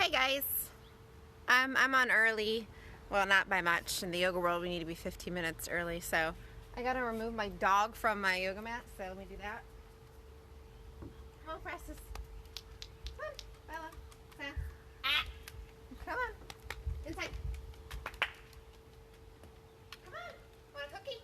Hi guys, I'm on early. Well, not by much. In the yoga world, we need to be 15 minutes early. So I gotta remove my dog from my yoga mat. So let me do that. Come on, Francis. Come on, Bella. Sam. Ah. Come on. Inside. Come on. Want a cookie?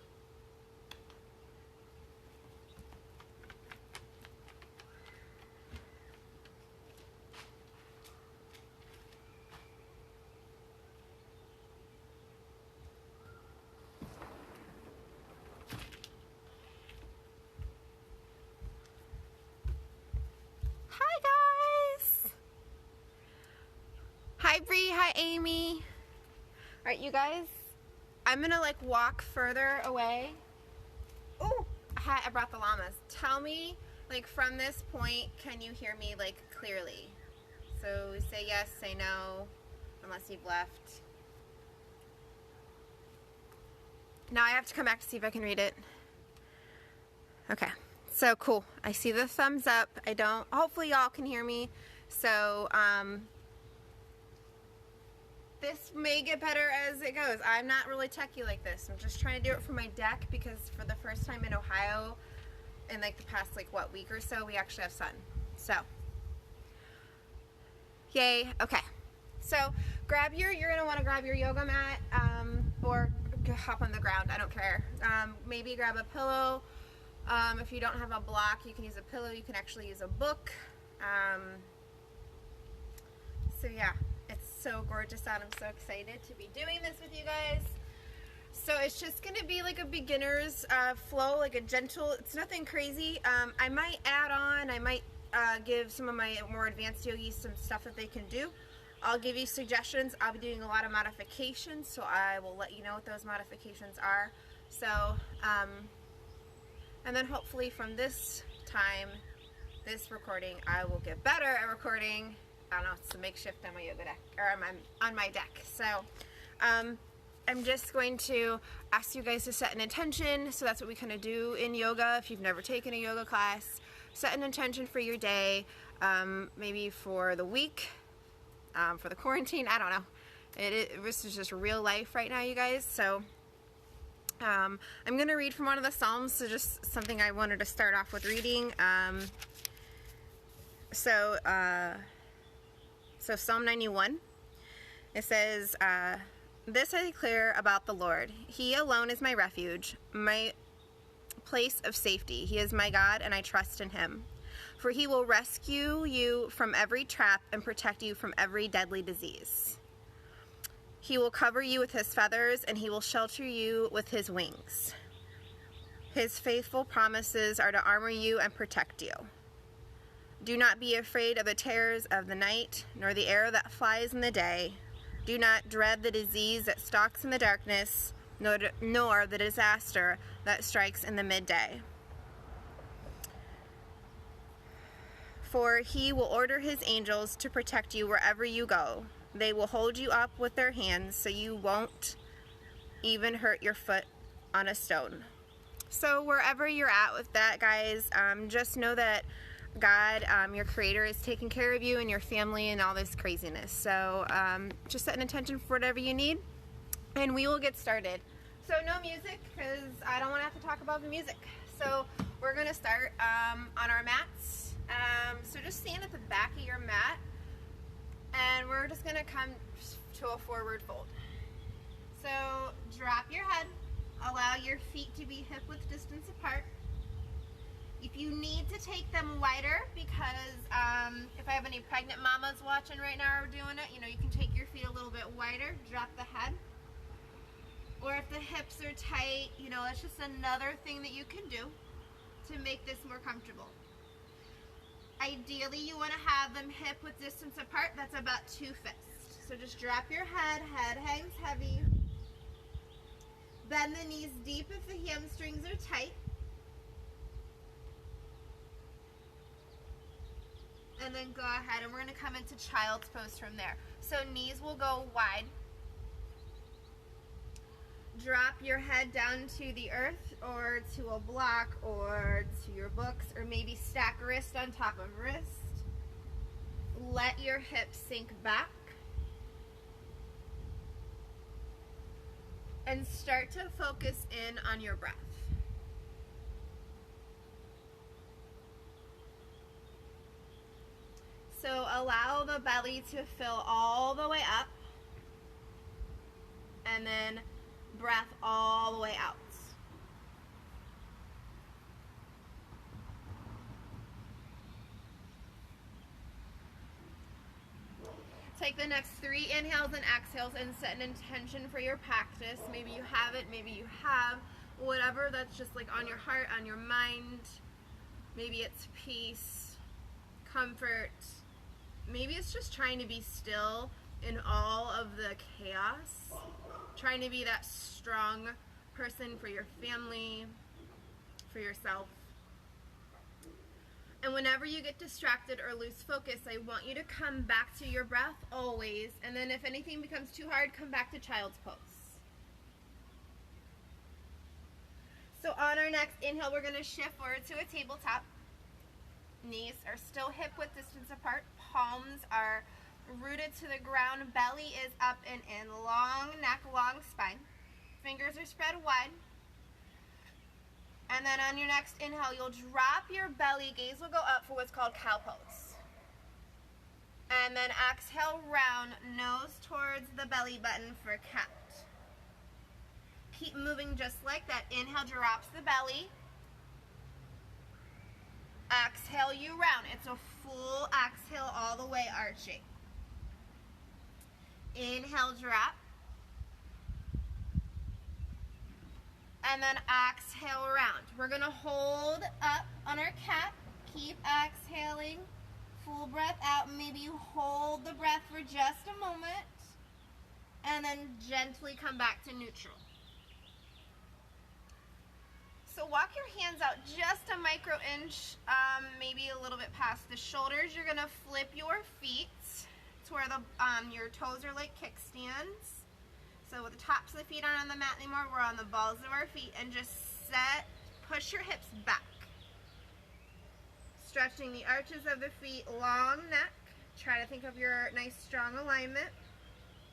Hi guys. Hi Bree. Hi Amy. All right, you guys. I'm gonna walk further away. Oh, I brought the llamas. Tell me, from this point, can you hear me clearly? So say yes, say no, unless you've left. Now I have to come back to see if I can read it. Okay, so cool. I see the thumbs up. Hopefully y'all can hear me. So, this may get better as it goes. I'm not really techie like this. I'm just trying to do it for my deck because for the first time in Ohio in the past week or so, we actually have sun. So, yay. Okay. So, you're going to want to grab your yoga mat or hop on the ground. I don't care. Maybe grab a pillow. If you don't have a block, you can use a pillow. You can actually use a book. So yeah. It's so gorgeous out. I'm so excited to be doing this with you guys. So it's just going to be a beginner's flow, a gentle, it's nothing crazy. I might add on, I might give some of my more advanced yogis some stuff that they can do. I'll give you suggestions. I'll be doing a lot of modifications, so I will let you know what those modifications are. So, and then hopefully from this time, this recording, I will get better at recording. I don't know, it's a makeshift on my yoga deck, or on my deck. So, I'm just going to ask you guys to set an intention. So that's what we kind of do in yoga. If you've never taken a yoga class, set an intention for your day, maybe for the week, for the quarantine. I don't know. This is just real life right now, you guys. So, I'm going to read from one of the Psalms. So just something I wanted to start off with reading. So Psalm 91, it says, this I declare about the Lord. He alone is my refuge, my place of safety. He is my God, and I trust in him. For he will rescue you from every trap and protect you from every deadly disease. He will cover you with his feathers, and he will shelter you with his wings. His faithful promises are to armor you and protect you. Do not be afraid of the terrors of the night, nor the arrow that flies in the day. Do not dread the disease that stalks in the darkness, nor the disaster that strikes in the midday. For he will order his angels to protect you wherever you go. They will hold you up with their hands so you won't even hurt your foot on a stone. So wherever you're at with that, guys, just know that God, your creator, is taking care of you and your family and all this craziness. So just set an intention for whatever you need, and we will get started. So no music, because I don't want to have to talk about the music. So we're going to start on our mats. So just stand at the back of your mat, and we're just going to come to a forward fold. So drop your head. Allow your feet to be hip-width distance apart. If you need to take them wider, because if I have any pregnant mamas watching right now or doing it, you can take your feet a little bit wider, drop the head. Or if the hips are tight, that's just another thing that you can do to make this more comfortable. Ideally, you want to have them hip-width distance apart. That's about 2 fists. So just drop your head hangs heavy. Bend the knees deep if the hamstrings are tight. And then go ahead, and we're going to come into child's pose from there. So knees will go wide. Drop your head down to the earth or to a block or to your books, or maybe stack wrist on top of wrist. Let let your hips sink back and start to focus in on your breath. So allow the belly to fill all the way up, and then breath all the way out. Take the next 3 inhales and exhales and set an intention for your practice. Maybe you have it, maybe you have whatever that's just like on your heart, on your mind. Maybe it's peace, comfort. Maybe it's just trying to be still in all of the chaos. Trying to be that strong person for your family, for yourself. And whenever you get distracted or lose focus, I want you to come back to your breath always. And then if anything becomes too hard, come back to child's pose. So on our next inhale, we're going to shift forward to a tabletop. Knees are still hip width distance apart. Palms are rooted to the ground. Belly is up and in. Long neck, long spine. Fingers are spread wide. And then on your next inhale, you'll drop your belly. Gaze will go up for what's called cow pose. And then exhale, round, nose towards the belly button for cat. Keep moving just like that. Inhale, drops the belly. Exhale, you round. It's a full exhale all the way arching. Inhale, drop. And then exhale, round. We're going to hold up on our cat. Keep exhaling. Full breath out. Maybe you hold the breath for just a moment. And then gently come back to neutral. So walk your hands out just a micro inch, maybe a little bit past the shoulders. You're going to flip your feet to where your toes are like kickstands. So with the tops of the feet aren't on the mat anymore, we're on the balls of our feet, and just push your hips back. Stretching the arches of the feet, long neck. Try to think of your nice strong alignment.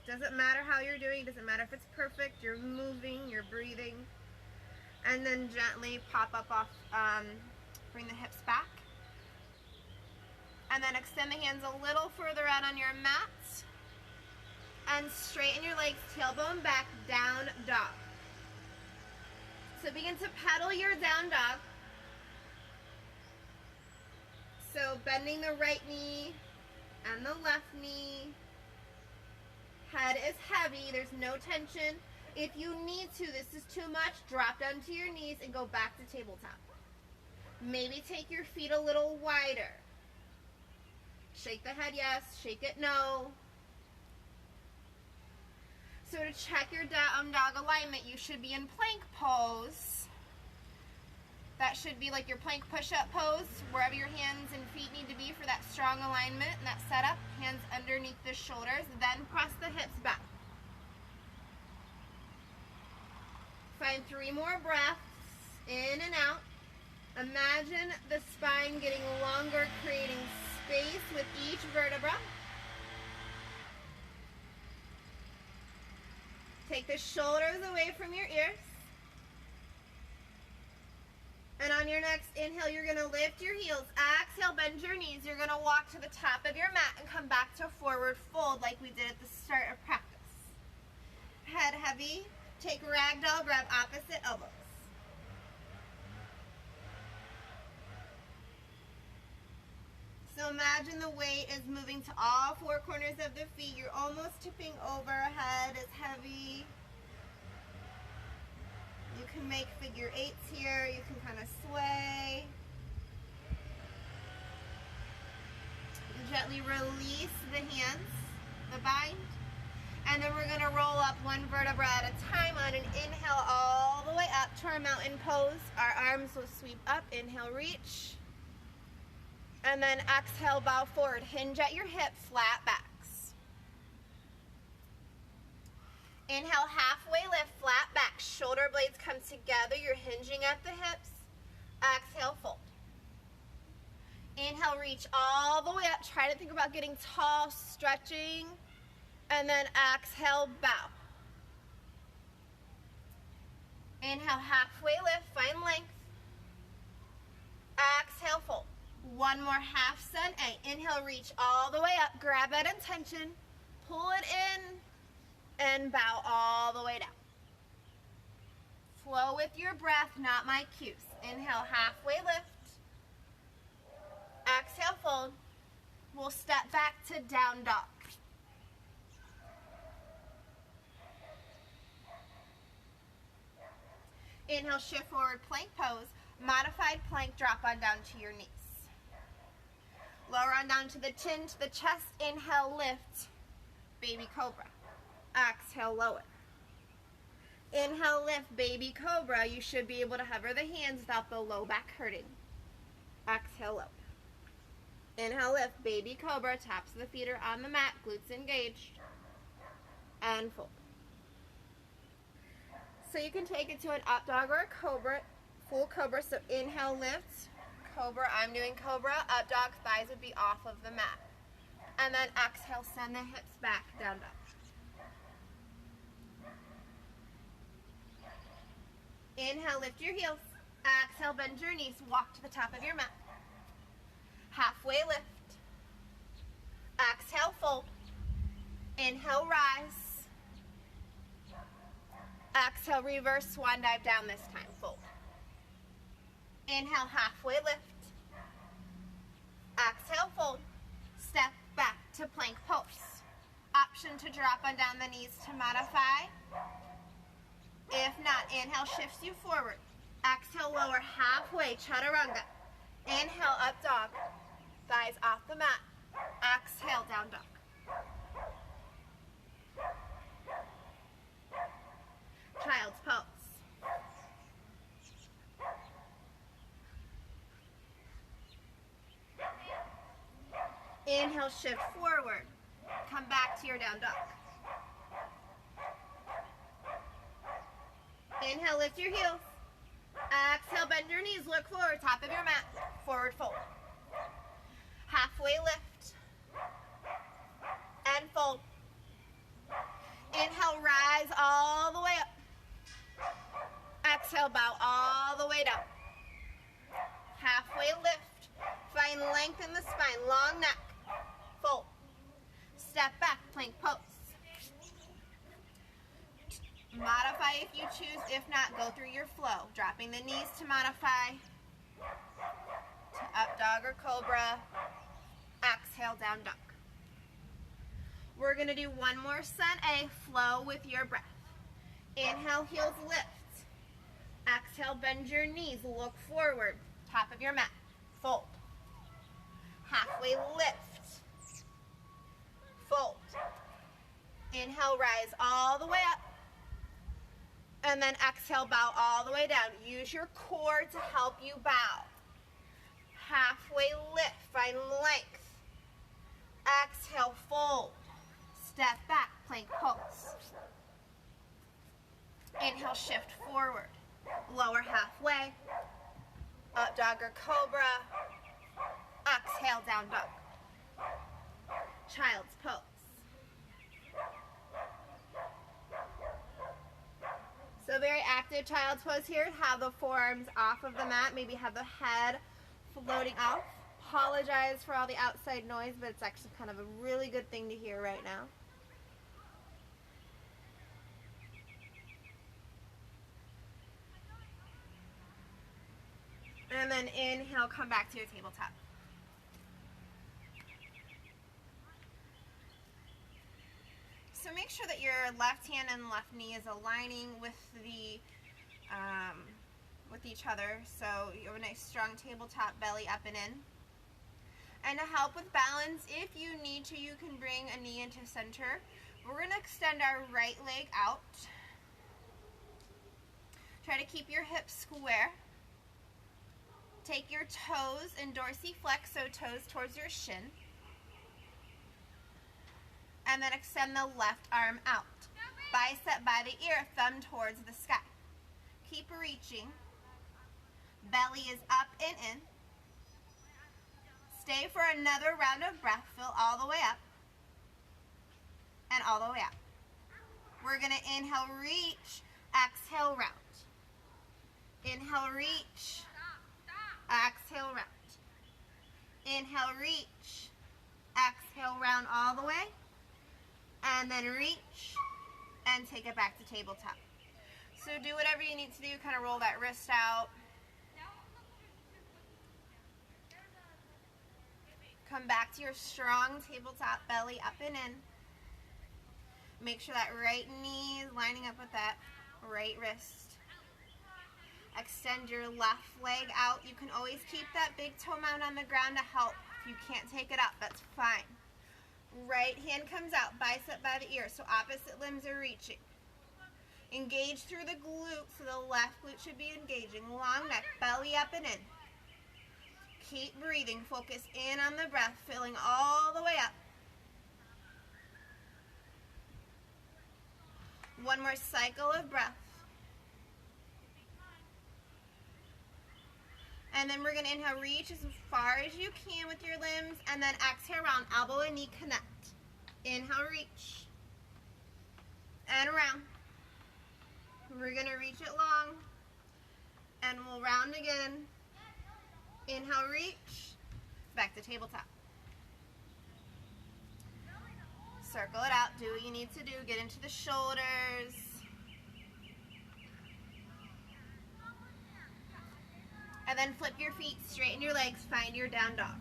Doesn't matter how you're doing, doesn't matter if it's perfect, you're moving, you're breathing. And then gently pop up off, bring the hips back. And then extend the hands a little further out on your mat. And straighten your legs, tailbone back, down dog. So begin to pedal your down dog. So bending the right knee and the left knee. Head is heavy, there's no tension. If you need to, this is too much, drop down to your knees and go back to tabletop. Maybe take your feet a little wider. Shake the head yes, shake it no. So to check your down dog alignment, you should be in plank pose. That should be like your plank push-up pose, wherever your hands and feet need to be for that strong alignment and that setup. Hands underneath the shoulders, then press the hips back. Find 3 more breaths, in and out. Imagine the spine getting longer, creating space with each vertebra. Take the shoulders away from your ears. And on your next inhale, you're going to lift your heels. Exhale, bend your knees. You're going to walk to the top of your mat and come back to forward fold like we did at the start of practice. Head heavy. Take ragdoll, grab opposite elbows. So imagine the weight is moving to all 4 corners of the feet. You're almost tipping over. Head is heavy. You can make figure 8s here. You can kind of sway. Gently release the hands, the bind. And then we're going to roll up 1 vertebra at a time on an inhale all the way up to our mountain pose. Our arms will sweep up. Inhale, reach. And then exhale, bow forward. Hinge at your hip, flat backs. Inhale, halfway lift, flat back. Shoulder blades come together. You're hinging at the hips. Exhale, fold. Inhale, reach all the way up. Try to think about getting tall, stretching. And then exhale, bow. Inhale, halfway lift, find length. Exhale, fold. One more half sun A. Inhale, reach all the way up. Grab that intention. Pull it in. And bow all the way down. Flow with your breath, not my cues. Inhale, halfway lift. Exhale, fold. We'll step back to down dog. Inhale, shift forward, plank pose. Modified plank, drop on down to your knees. Lower on down to the chin, to the chest. Inhale, lift, baby cobra. Exhale, lower. Inhale, lift, baby cobra. You should be able to hover the hands without the low back hurting. Exhale, lower. Inhale, lift, baby cobra. Tops of the feet are on the mat, glutes engaged. And fold. So you can take it to an up dog or a cobra, full cobra. So inhale, lift, cobra. I'm doing cobra. Up dog, thighs would be off of the mat. And then exhale, send the hips back, down dog. Inhale, lift your heels. Exhale, bend your knees. Walk to the top of your mat. Halfway lift. Exhale, fold. Inhale, rise. Exhale, reverse swan dive down this time. Fold. Inhale, halfway lift. Exhale, fold. Step back to plank pose. Option to drop on down the knees to modify. If not, inhale shifts you forward. Exhale, lower halfway, chaturanga. Inhale, up dog. Thighs off the mat. Exhale, down dog. Child's pose. Inhale, shift forward. Come back to your down dog. Inhale, lift your heels. Exhale, bend your knees, look forward, top of your mat. Forward fold. Halfway lift. And fold. Inhale, rise all the way up. Exhale, bow all the way down. Halfway lift. Find length in the spine, long neck. Fold. Step back, plank pose. Modify if you choose. If not, go through your flow. Dropping the knees to modify. To up dog or cobra. Exhale, down dog. We're going to do one more sun A. Flow with your breath. Inhale, heels lift. Exhale, bend your knees. Look forward. Top of your mat. Fold. Halfway lift. Fold. Inhale, rise all the way up. And then exhale, bow all the way down. Use your core to help you bow. Halfway lift, find length. Exhale, fold. Step back, plank pose. Inhale, shift forward. Lower halfway. Up dog or cobra. Exhale, down dog. Child's pose. So very active child's pose here. Have the forearms off of the mat. Maybe have the head floating off. Apologize for all the outside noise, but it's actually kind of a really good thing to hear right now. And then inhale, come back to your tabletop. So make sure that your left hand and left knee is aligning with the with each other. So you have a nice strong tabletop, belly up and in. And to help with balance, if you need to, you can bring a knee into center. We're going to extend our right leg out. Try to keep your hips square. Take your toes and dorsiflex, so toes towards your shin. And then extend the left arm out. Bicep by the ear, thumb towards the sky. Keep reaching. Belly is up and in. Stay for another round of breath. Fill all the way up and all the way out. We're going to inhale, reach, exhale, round. Inhale, reach, exhale, round. Inhale, reach, exhale, round all the way, and then reach and take it back to tabletop. So do whatever you need to do, kind of roll that wrist out. Come back to your strong tabletop, belly up and in. Make sure that right knee is lining up with that right wrist. Extend your left leg out. You can always keep that big toe mound on the ground to help. If you can't take it up, that's fine. Right hand comes out, bicep by the ear, so opposite limbs are reaching. Engage through the glute, so the left glute should be engaging. Long neck, belly up and in. Keep breathing. Focus in on the breath, filling all the way up. One more cycle of breath. And then we're going to inhale, reach as far as you can with your limbs, and then exhale, round, elbow and knee connect. Inhale, reach, and round. We're going to reach it long, and we'll round again. Inhale, reach, back to tabletop. Circle it out, do what you need to do, get into the shoulders. And then flip your feet, straighten your legs, find your down dog.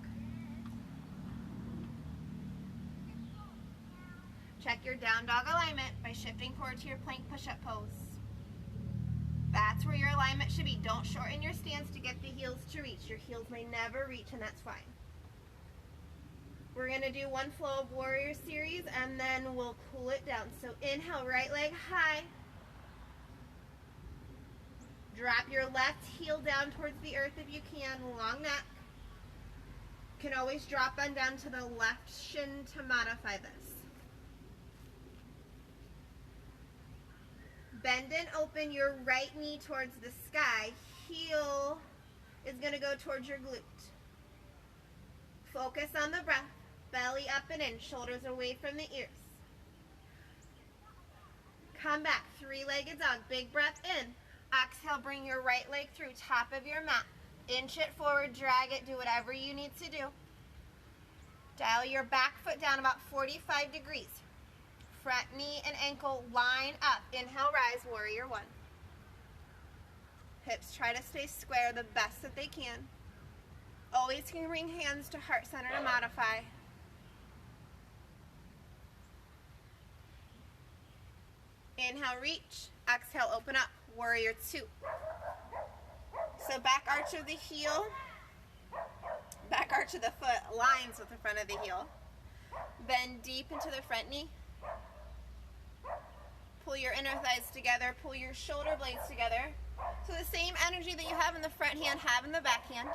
Check your down dog alignment by shifting forward to your plank push-up pose. That's where your alignment should be. Don't shorten your stance to get the heels to reach. Your heels may never reach, and that's fine. We're going to do one flow of warrior series, and then we'll cool it down. So inhale, right leg high. Drop your left heel down towards the earth if you can, long neck. You can always drop on down to the left shin to modify this. Bend and open your right knee towards the sky. Heel is going to go towards your glute. Focus on the breath. Belly up and in, shoulders away from the ears. Come back, three-legged dog. Big breath in. Exhale, bring your right leg through, top of your mat. Inch it forward, drag it, do whatever you need to do. Dial your back foot down about 45 degrees. Front knee and ankle line up. Inhale, rise, warrior one. Hips try to stay square the best that they can. Always can bring hands to heart center to modify. Inhale, reach. Exhale, open up. Warrior two. So back arch of the heel, back arch of the foot lines with the front of the heel. Bend deep into the front knee. Pull your inner thighs together, pull your shoulder blades together. So the same energy that you have in the front hand, have in the back hand.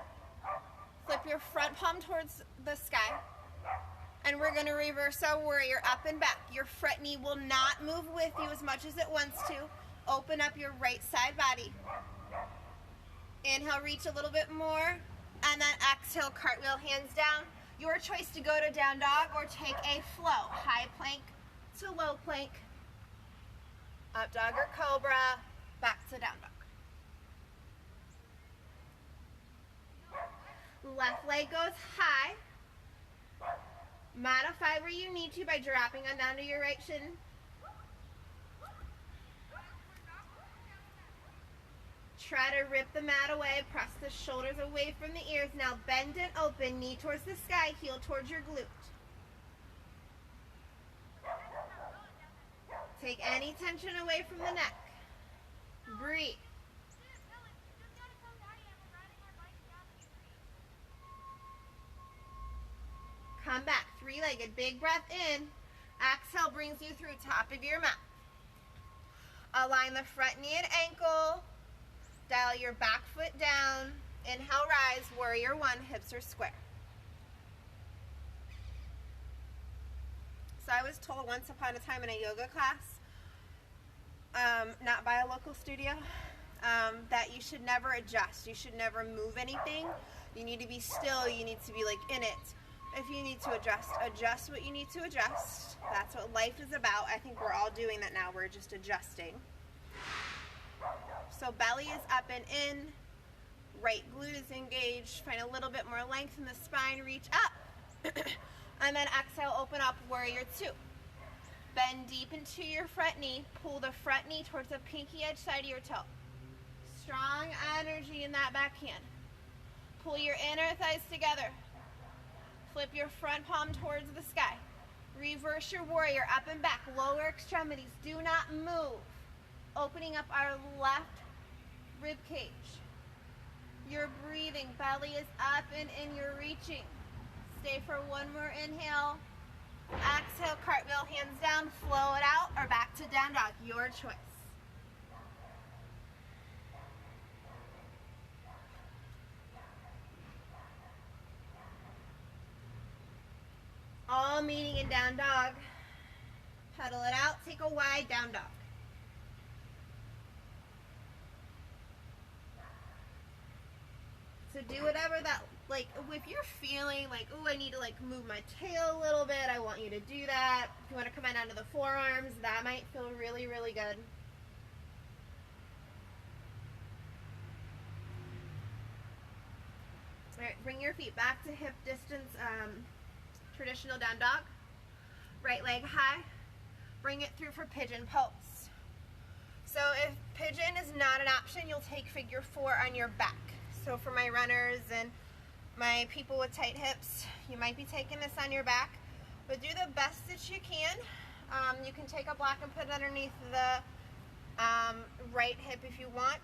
Flip your front palm towards the sky. And we're going to reverse our warrior up and back. Your front knee will not move with you as much as it wants to. Open up your right side body. Inhale, reach a little bit more. And then exhale, cartwheel, hands down. Your choice to go to down dog or take a flow. High plank to low plank. Up dog or cobra. Back to down dog. Left leg goes high. Modify where you need to by dropping on down to your right shin. Try to rip the mat away, press the shoulders away from the ears. Now bend and open, knee towards the sky, heel towards your glute. Take any tension away from the neck. Breathe. Come back, three-legged, big breath in. Exhale brings you through top of your mat. Align the front knee and ankle. Dial your back foot down. Inhale, rise, warrior one, hips are square. So I was told once upon a time in a yoga class, not by a local studio, that you should never adjust. You should never move anything. You need to be still. You need to be like in it. If you need to adjust what you need to adjust. That's what life is about. I think we're all doing that now. We're just adjusting. So belly is up and in. Right glute is engaged. Find a little bit more length in the spine. Reach up. And then exhale, open up, warrior two. Bend deep into your front knee. Pull the front knee towards the pinky edge side of your toe. Strong energy in that back hand. Pull your inner thighs together. Flip your front palm towards the sky. Reverse your warrior, up and back. Lower extremities, do not move. Opening up our left rib cage. You're breathing, belly is up and in, you're reaching. Stay for one more inhale. Exhale, cartwheel, hands down, flow it out, or back to down dog, your choice. All meeting in down dog. Pedal it out, take a wide down dog. So do whatever that, like, if you're feeling like, oh, I need to like move my tail a little bit, I want you to do that. If you want to come in onto the forearms, that might feel really, really good. All right, bring your feet back to hip distance, traditional down dog. Right leg high. Bring it through for pigeon pose. So if pigeon is not an option, you'll take figure 4 on your back. So for my runners and my people with tight hips, you might be taking this on your back, but do the best that you can. You can take a block and put it underneath the right hip if you want.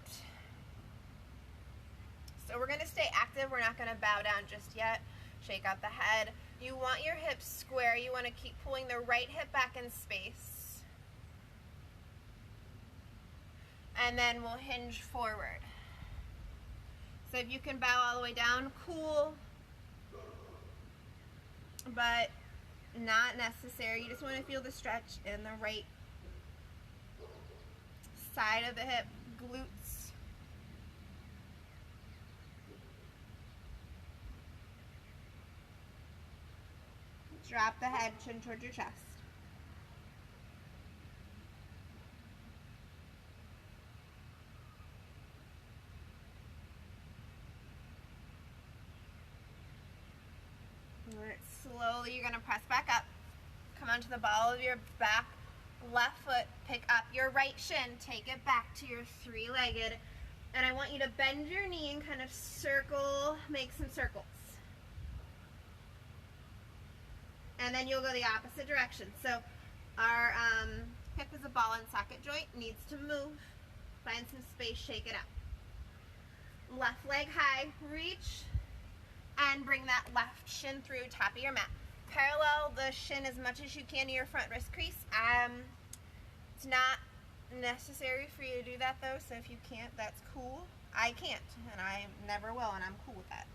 So we're going to stay active. We're not going to bow down just yet. Shake out the head. You want your hips square. You want to keep pulling the right hip back in space. And then we'll hinge forward. So if you can bow all the way down, cool. But not necessary. You just want to feel the stretch in the right side of the hip, glutes. Drop the head, chin towards your chest. All right, slowly you're going to press back up. Come onto the ball of your back left foot. Pick up your right shin. Take it back to your three-legged. And I want you to bend your knee and kind of circle, make some circles. And then you'll go the opposite direction. So our hip is a ball and socket joint, needs to move. Find some space, shake it out. Left leg high, reach, and bring that left shin through top of your mat. Parallel the shin as much as you can to your front wrist crease. It's not necessary for you to do that though, so if you can't, that's cool. I can't, and I never will, and I'm cool with that.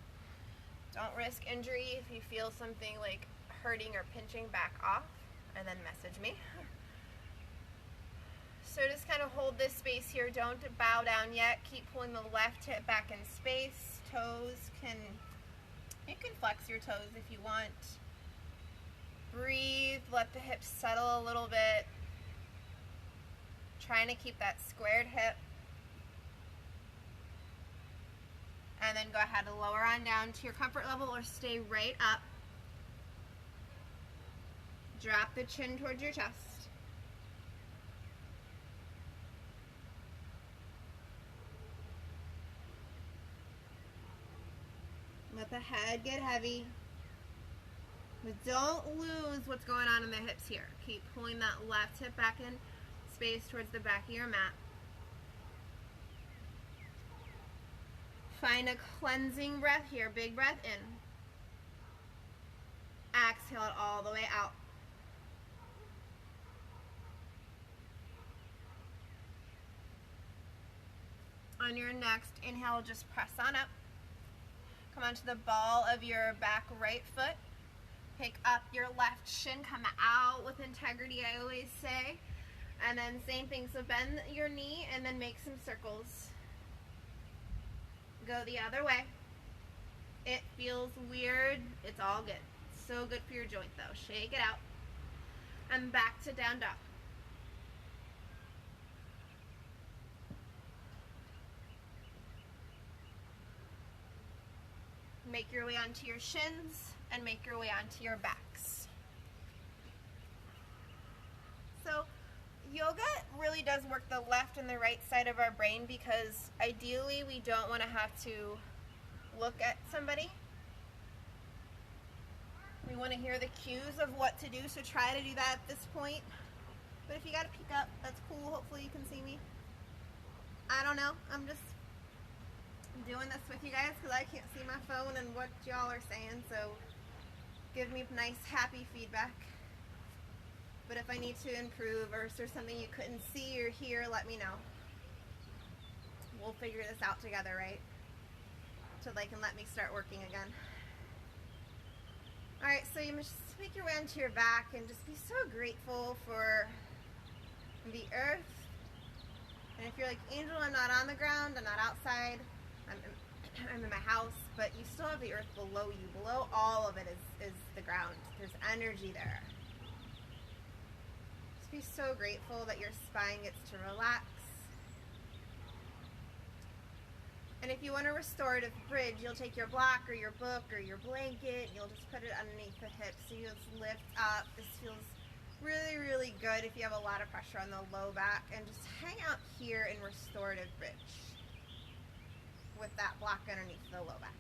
Don't risk injury. If you feel something like hurting or pinching, back off and then message me. So just kind of hold this space here. Don't bow down yet. Keep pulling the left hip back in space. Toes you can flex your toes if you want. Breathe, let the hips settle a little bit. Trying to keep that squared hip. And then go ahead and lower on down to your comfort level or stay right up. Drop the chin towards your chest. Let the head get heavy. But don't lose what's going on in the hips here. Keep pulling that left hip back in space towards the back of your mat. Find a cleansing breath here. Big breath in. Exhale it all the way out. On your next inhale, just press on up. Come onto the ball of your back right foot. Pick up your left shin, come out with integrity, I always say. And then same thing, so bend your knee and then make some circles. Go the other way. it feels weird, it's all good. So good for your joint though. Shake it out. And back to down dog. Make your way onto your shins and make your way onto your backs. So yoga really does work the left and the right side of our brain, because ideally we don't want to have to look at somebody. We want to hear the cues of what to do, so try to do that at this point. But if you got to peek up, that's cool. Hopefully you can see me. I don't know. I'm just doing this with you guys because I can't see my phone and what y'all are saying, so give me nice, happy feedback. But if I need to improve, or if there's something you couldn't see or hear, let me know. We'll figure this out together, right? So they can let me start working again. Alright, so you must make your way onto your back and just be so grateful for the earth. And if you're like, Angel, I'm not on the ground, I'm not outside, I'm in my house, but you still have the earth below you. Below all of it is the ground. There's energy there. Just be so grateful that your spine gets to relax. And if you want a restorative bridge, you'll take your block or your book or your blanket, and you'll just put it underneath the hips so you just lift up. This feels really, really good if you have a lot of pressure on the low back, and just hang out here in restorative bridge with that block underneath the low back.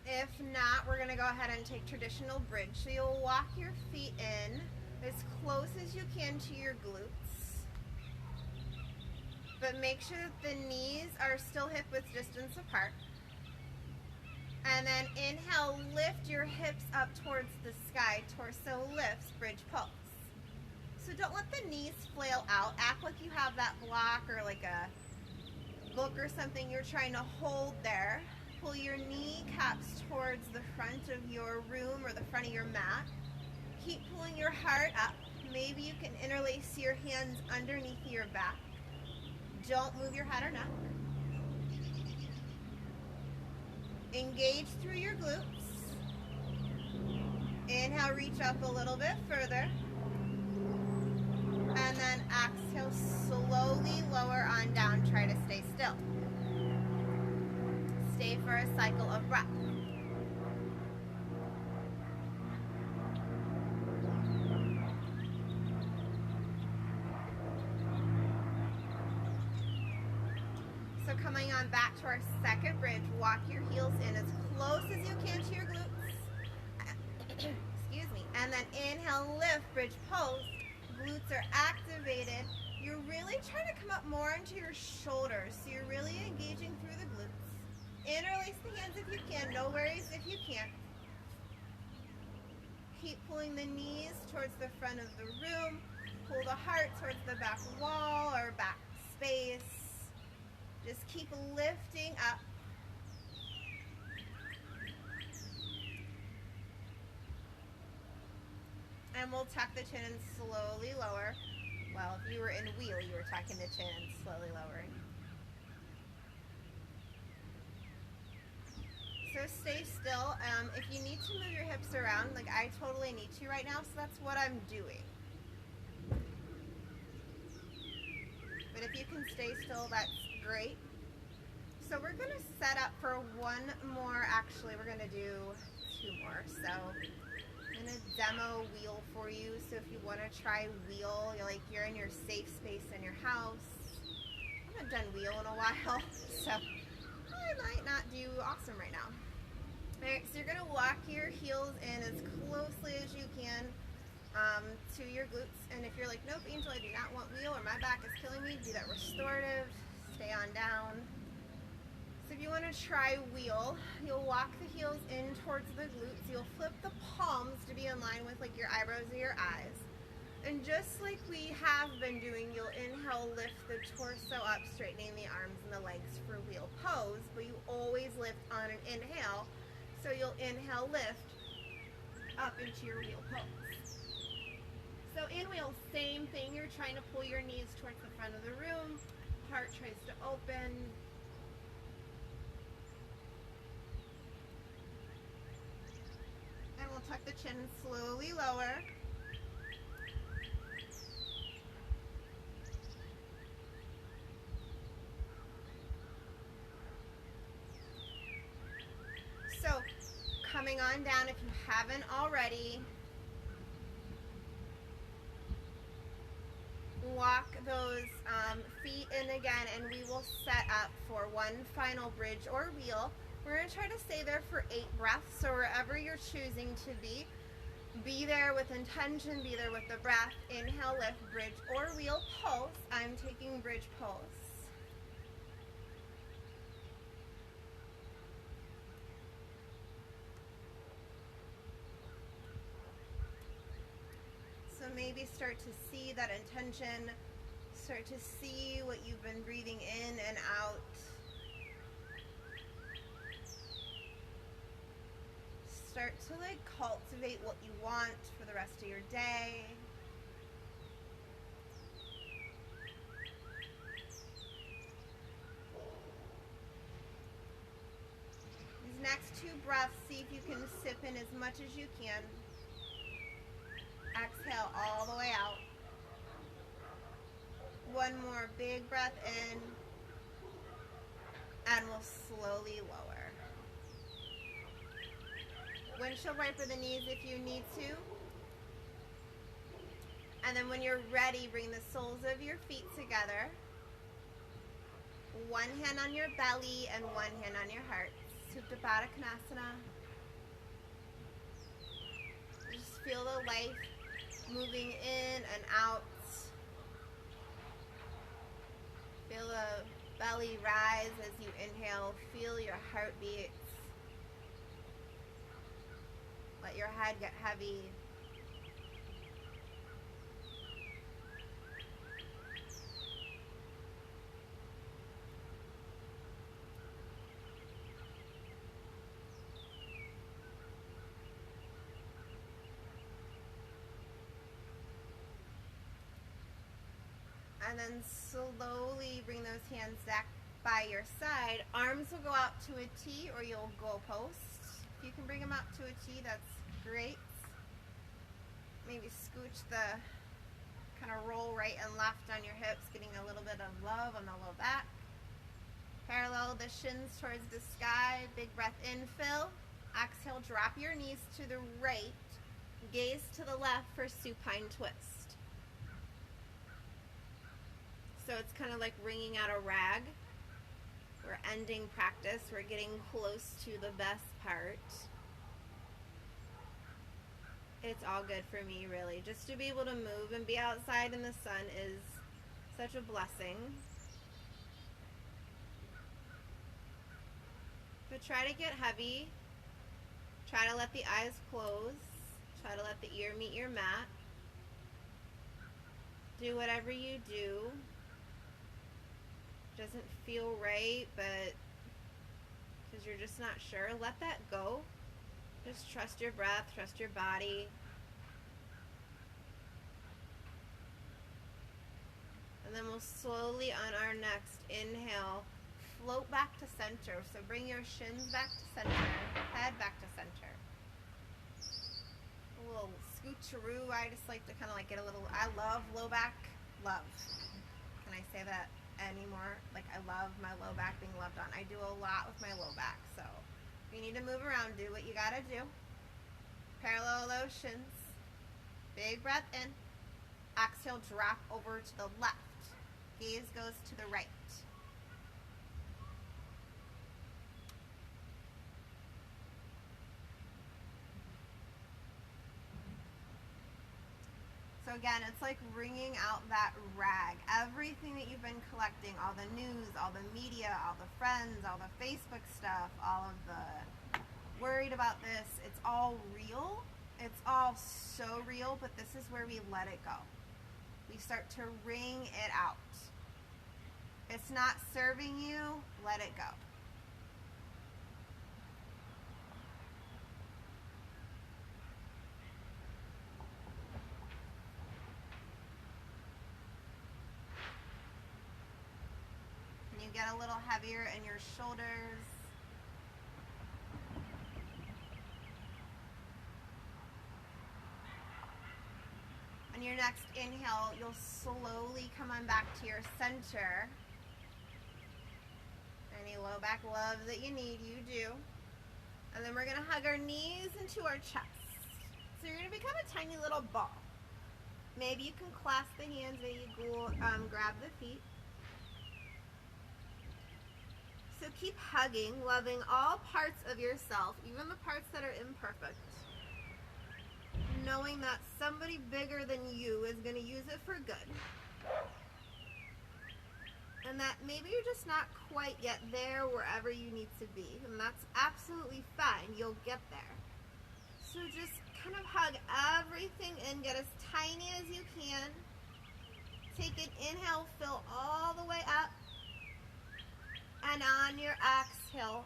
If not, we're going to go ahead and take traditional bridge. So you'll walk your feet in as close as you can to your glutes, but make sure that the knees are still hip width distance apart. And then inhale, lift your hips up towards the sky, torso lifts, bridge pose. So don't let the knees flail out. Act like you have that block or like a book or something you're trying to hold there. Pull your kneecaps towards the front of your room or the front of your mat. Keep pulling your heart up. Maybe you can interlace your hands underneath your back. Don't move your head or neck. Engage through your glutes. Inhale, reach up a little bit further. And then exhale, slowly lower on down. Try to stay still. Stay for a cycle of breath. So coming on back to our second bridge, walk your heels in as close as you can to your glutes. Excuse me. And then inhale, lift, bridge pose. Glutes are activated. You're really trying to come up more into your shoulders. So you're really engaging through the glutes. Interlace the hands if you can. No worries if you can't. Keep pulling the knees towards the front of the room. Pull the heart towards the back wall or back space. Just keep lifting up. And we'll tuck the chin and slowly lower. Well, if you were in wheel, you were tucking the chin and slowly lowering. So stay still. If you need to move your hips around, like I totally need to right now, so that's what I'm doing. But if you can stay still, that's great. So we're going to set up for one more. Actually, we're going to do two more. So I'm going to demo wheel for you. So if you want to try wheel, you're in your safe space in your house. I haven't done wheel in a while, so I might not do awesome right now. Alright, so you're going to walk your heels in as closely as you can to your glutes. And if you're like, nope, Angel, I do not want wheel, or my back is killing me, do that restorative. Stay on down. So if you want to try wheel, you'll walk the heels in towards the glutes. You'll flip the palms to be in line with your eyebrows or your eyes. And just like we have been doing, you'll inhale, lift the torso up, straightening the arms and the legs for wheel pose, but you always lift on an inhale. So you'll inhale, lift up into your wheel pose. So in wheel, same thing. You're trying to pull your knees towards the front of the room. heart tries to open. And we'll tuck the chin slowly lower. So, coming on down, if you haven't already, walk those feet in again, and we will set up for one final bridge or wheel. We're going to try to stay there for 8 breaths, so wherever you're choosing to be there with intention, be there with the breath. Inhale, lift, bridge or wheel, pulse. I'm taking bridge pulse. So maybe start to see that intention, start to see what you've been breathing in and out. Start to like cultivate what you want for the rest of your day. These next 2 breaths, see if you can sip in as much as you can. Exhale all the way out. One more big breath in, and we'll slowly lower. Windshield wiper the knees if you need to. And then when you're ready, bring the soles of your feet together. One hand on your belly and one hand on your heart. Supine Badakanasana. Just feel the life moving in and out. Feel the belly rise as you inhale. Feel your heartbeats. Let your head get heavy. And then slowly bring those hands back by your side. Arms will go out to a T or you'll go post. If you can bring them out to a T, that's great. Maybe scooch the kind of roll right and left on your hips, getting a little bit of love on the low back. Parallel the shins towards the sky. Big breath in, fill. Exhale, drop your knees to the right. Gaze to the left for supine twist. So it's kind of like wringing out a rag. We're ending practice. We're getting close to the best part. It's all good for me, really. Just to be able to move and be outside in the sun is such a blessing. But try to get heavy. Try to let the eyes close. Try to let the ear meet your mat. Do whatever you do. Doesn't feel right, but because you're just not sure, let that go. Just trust your breath, trust your body. And then we'll slowly on our next inhale float back to center. So bring your shins back to center, head back to center. A little scoocheroo. I just like to kind of like get a little, I love low back, love. Can I say that anymore? Like I love my low back being loved on. I do a lot with my low back, so if you need to move around, do what you gotta do. Parallel those shins. Big breath in. Exhale, drop over to the left. Gaze goes to the right. So again, it's like wringing out that rag. Everything that you've been collecting, all the news, all the media, all the friends, all the Facebook stuff, all of the worried about this, it's all real. It's all so real, but this is where we let it go. We start to wring it out. It's not serving you, let it go. get a little heavier in your shoulders. On your next inhale, you'll slowly come on back to your center. Any low back love that you need, you do. And then we're going to hug our knees into our chest. So you're going to become a tiny little ball. Maybe you can clasp the hands, maybe you grab the feet. So keep hugging, loving all parts of yourself, even the parts that are imperfect. Knowing that somebody bigger than you is going to use it for good. And that maybe you're just not quite yet there wherever you need to be. And that's absolutely fine. You'll get there. So just kind of hug everything in. Get as tiny as you can. Take an inhale. Fill all the way up. And on your exhale,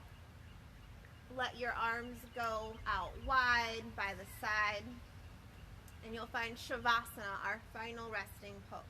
let your arms go out wide by the side. And you'll find Shavasana, our final resting pose.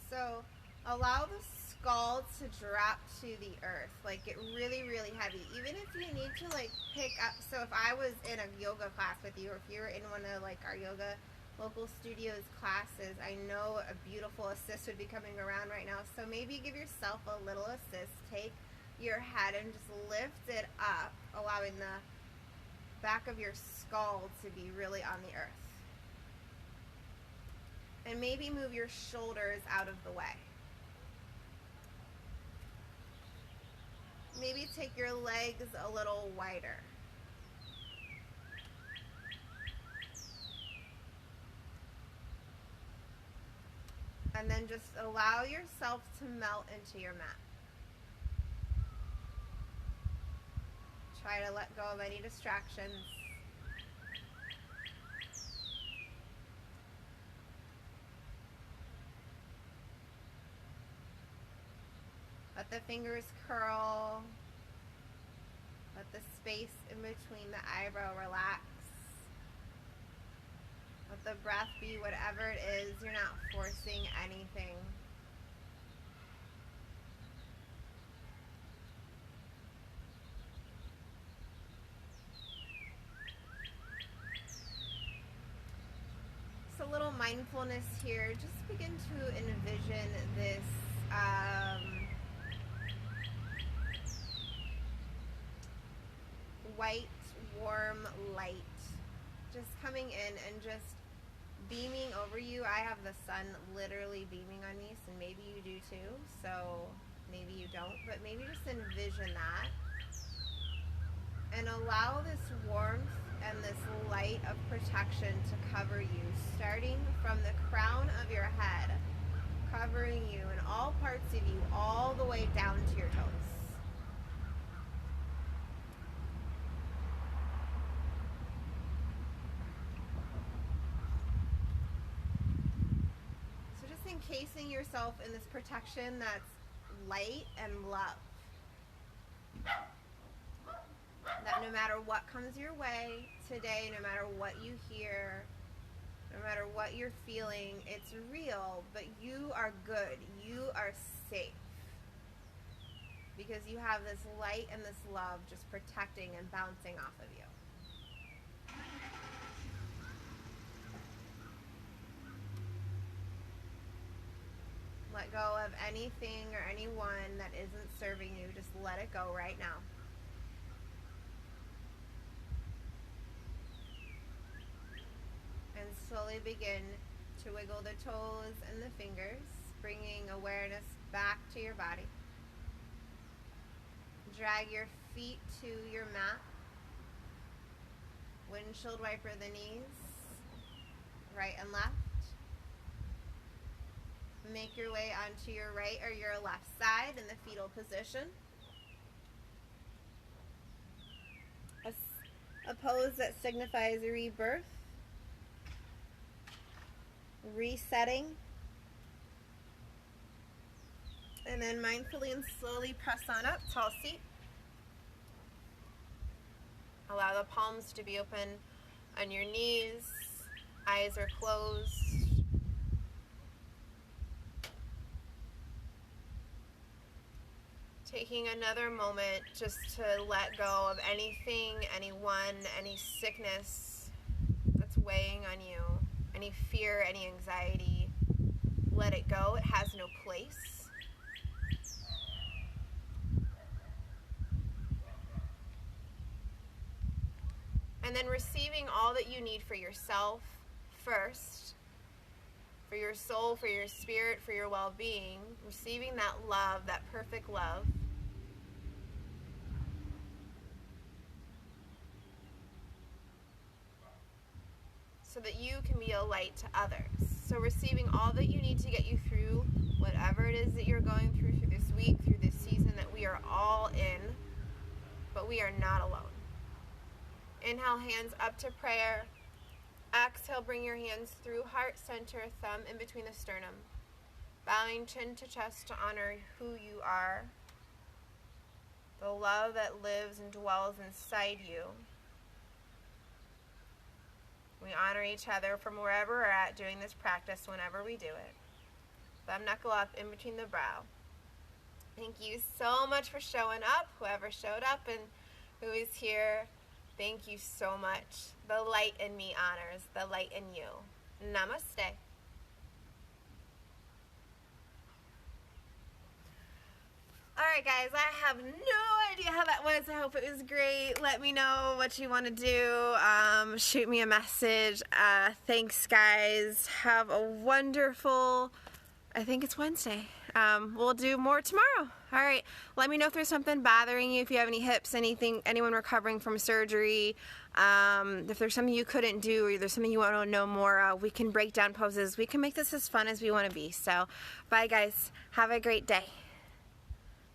So allow the skull to drop to the earth, like get really, really heavy. Even if you need to like pick up, so if I was in a yoga class with you, or if you were in one of like our yoga local studios classes, I know a beautiful assist would be coming around right now. So maybe give yourself a little assist. Take your head and just lift it up, allowing the back of your skull to be really on the earth. And maybe move your shoulders out of the way. Maybe take your legs a little wider. And then just allow yourself to melt into your mat. Try to let go of any distractions. Let the fingers curl. Let the space in between the eyebrow relax. Let the breath be whatever it is. You're not forcing anything. So a little mindfulness here. Just begin to envision this white, warm light just coming in and just beaming over you. I have the sun literally beaming on me, so maybe you do too, so maybe you don't, but maybe just envision that and allow this warmth and this light of protection to cover you, starting from the crown of your head, covering you in all parts of you, all the way down to your toes. Encasing yourself in this protection that's light and love. That no matter what comes your way today, no matter what you hear, no matter what you're feeling, it's real, but you are good. You are safe. Because you have this light and this love just protecting and bouncing off of you. Let go of anything or anyone that isn't serving you. Just let it go right now. And slowly begin to wiggle the toes and the fingers, bringing awareness back to your body. Drag your feet to your mat. Windshield wiper the knees, right and left. Make your way onto your right or your left side in the fetal position. A pose that signifies rebirth, resetting, and then mindfully and slowly press on up, tall seat. Allow the palms to be open on your knees, eyes are closed. Taking another moment just to let go of anything, anyone, any sickness that's weighing on you, any fear, any anxiety. Let it go. It has no place. And then receiving all that you need for yourself first, for your soul, for your spirit, for your well-being, receiving that love, that perfect love. So that you can be a light to others. So receiving all that you need to get you through whatever it is that you're going through this week, through this season that we are all in, but we are not alone. Inhale, hands up to prayer. Exhale, bring your hands through heart center, thumb in between the sternum. Bowing chin to chest to honor who you are, the love that lives and dwells inside you. We honor each other from wherever we're at doing this practice whenever we do it. Thumb knuckle up in between the brow. Thank you so much for showing up, whoever showed up and who is here. Thank you so much. The light in me honors the light in you. Namaste. Alright guys, I have no idea how that was. I hope it was great. Let me know what you want to do. Shoot me a message. Thanks guys. Have a wonderful, I think it's Wednesday. We'll do more tomorrow. Alright, let me know if there's something bothering you, if you have any hips, anything, anyone recovering from surgery. If there's something you couldn't do or there's something you want to know more, we can break down poses. We can make this as fun as we want to be. So, bye guys. Have a great day.